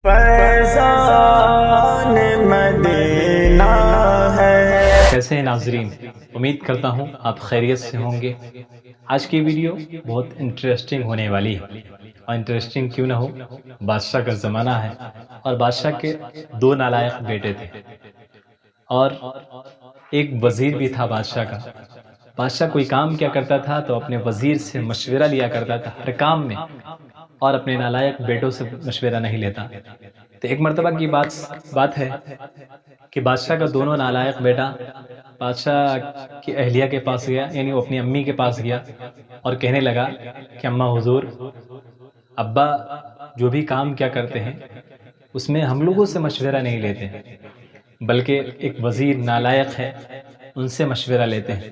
فیضان مدینہ ہے۔ کیسے ہیں ناظرین؟ امید کرتا ہوں آپ خیریت سے ہوں گے۔ آج کی ویڈیو بہت انٹرسٹنگ ہونے والی ہے، اور انٹرسٹنگ کیوں نہ ہو، بادشاہ کا زمانہ ہے اور بادشاہ کے دو نالائق بیٹے تھے، اور ایک وزیر بھی تھا بادشاہ کا۔ بادشاہ کوئی کام کیا کرتا تھا تو اپنے وزیر سے مشورہ لیا کرتا تھا ہر کام میں، اور اپنے نالائق بیٹوں سے مشورہ نہیں لیتا۔ تو ایک مرتبہ کی بات ہے کہ بادشاہ کا دونوں نالائق بیٹا بادشاہ کی اہلیہ کے پاس گیا، یعنی وہ اپنی امی کے پاس گیا اور کہنے لگا کہ اماں حضور، ابا جو بھی کام کیا کرتے ہیں اس میں ہم لوگوں سے مشورہ نہیں لیتے، بلکہ ایک وزیر نالائق ہے ان سے مشورہ لیتے ہیں۔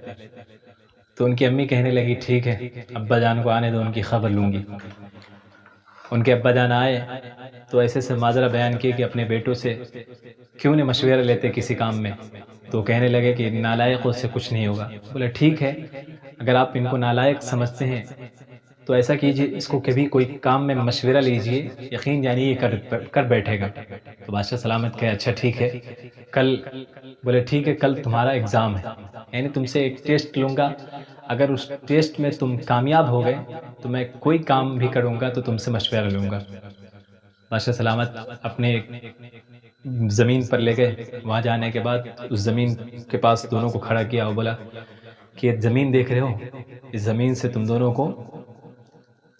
تو ان کی امی کہنے لگی ٹھیک ہے، ابا جان کو آنے دو، ان کی خبر لوں گی۔ ان کے ابا جان آئے تو ایسے سے ماجرا بیان کیے کہ اپنے بیٹوں سے کیوں نہیں مشورہ لیتے کسی کام میں، تو کہنے لگے کہ نالائقوں سے کچھ نہیں ہوگا۔ بولے ٹھیک ہے، اگر آپ ان کو نالائق سمجھتے ہیں تو ایسا کیجیے، اس کو کبھی کوئی کام میں مشورہ لیجیے، یقین جانیے یہ کر بیٹھے گا۔ تو بادشاہ سلامت کہے اچھا ٹھیک ہے، کل، بولے ٹھیک ہے، کل تمہارا ایگزام ہے، یعنی تم سے ایک ٹیسٹ لوں گا، اگر اس ٹیسٹ میں تم کامیاب ہو گئے تو میں کوئی کام بھی کروں گا تو تم سے مشورہ لوں گا۔ بادشاہ سلامت اپنے زمین پر لے گئے، وہاں جانے کے بعد اس زمین کے پاس دونوں کو کھڑا کیا اور بولا کہ یہ زمین دیکھ رہے ہو، اس زمین سے تم دونوں کو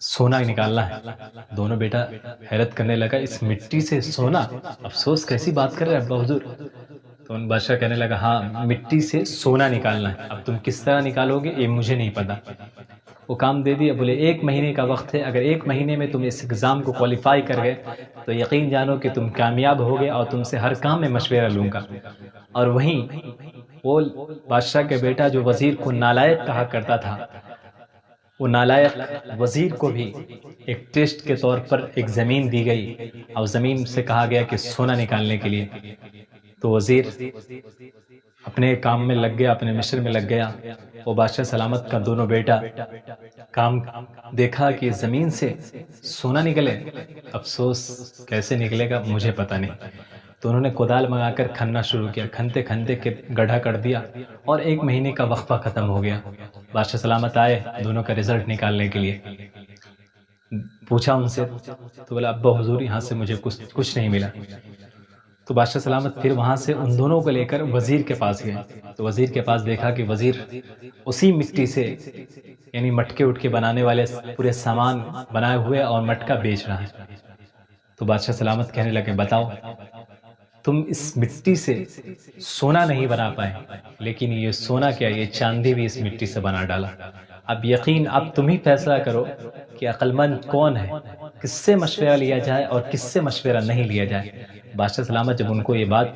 سونا نکالنا ہے۔ دونوں بیٹا حیرت کرنے لگا، اس مٹی سے سونا؟ افسوس کیسی بات کر رہے ابا حضور؟ تو ان بادشاہ کہنے لگا ہاں، مٹی سے سونا نکالنا ہے، اب تم کس طرح نکالو گے یہ مجھے نہیں پتا۔ وہ کام دے دیا، بولے 1 مہینے کا وقت ہے، اگر 1 مہینے میں تم اس ایگزام کو کوالیفائی کر گئے تو یقین جانو کہ تم کامیاب ہوگے، اور تم سے ہر کام میں مشورہ لوں گا۔ اور وہیں وہ بادشاہ کے بیٹا جو وزیر کو نالائق کہا کرتا تھا، وہ نالائق وزیر کو بھی ایک ٹیسٹ کے طور پر ایک زمین دی گئی، اور زمین سے کہا گیا کہ سونا نکالنے کے لیے۔ تو وزیر اپنے کام میں لگ گیا، اپنے مشن میں لگ گیا۔ وہ بادشاہ سلامت کا دونوں بیٹا کام دیکھا کہ زمین سے سونا نکلے، افسوس کیسے نکلے گا مجھے پتہ نہیں۔ تو انہوں نے کدال منگا کر کھننا شروع کیا، کھنتے کھنتے گڑھا کر دیا، اور 1 مہینے کا وقفہ ختم ہو گیا۔ بادشاہ سلامت آئے دونوں کا رزلٹ نکالنے کے لیے، پوچھا ان سے تو بولا ابا حضور یہاں سے مجھے کچھ نہیں ملا۔ تو بادشاہ سلامت پھر وہاں سے ان دونوں کو لے کر وزیر کے پاس گئے۔ تو وزیر کے پاس دیکھا کہ وزیر اسی مٹی سے، یعنی مٹکے اٹکے بنانے والے پورے سامان بنائے ہوئے اور مٹکا بیچ رہا ہے۔ تو بادشاہ سلامت کہنے لگے بتاؤ، تم اس مٹی سے سونا نہیں بنا پائے، لیکن یہ سونا کیا، یہ چاندی بھی اس مٹی سے بنا ڈالا۔ اب یقین اب تم ہی فیصلہ کرو کہ عقل مند کون ہے، کس سے مشورہ لیا جائے اور کس سے مشورہ نہیں لیا جائے۔ بادشاہ سلامت جب ان کو یہ بات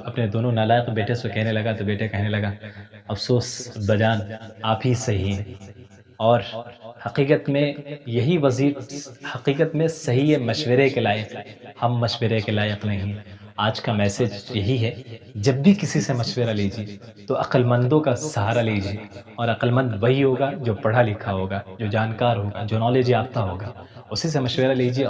اپنے دونوں نالائق بیٹے سے کہنے لگا تو بیٹے کہنے لگا افسوس ابا جان، آپ ہی صحیح ہیں، اور حقیقت میں یہی وزیر حقیقت میں صحیح ہے، مشورے کے لائق، ہم مشورے کے لائق نہیں ہیں۔ آج کا میسج یہی ہے، جب بھی کسی سے مشورہ لیجیے تو عقل مندوں کا سہارا لیجیے، اور عقل مند وہی ہوگا جو پڑھا لکھا ہوگا، جو جانکار ہوگا، جو نالج یافتہ ہوگا، اسی سے مشورہ لیجیے۔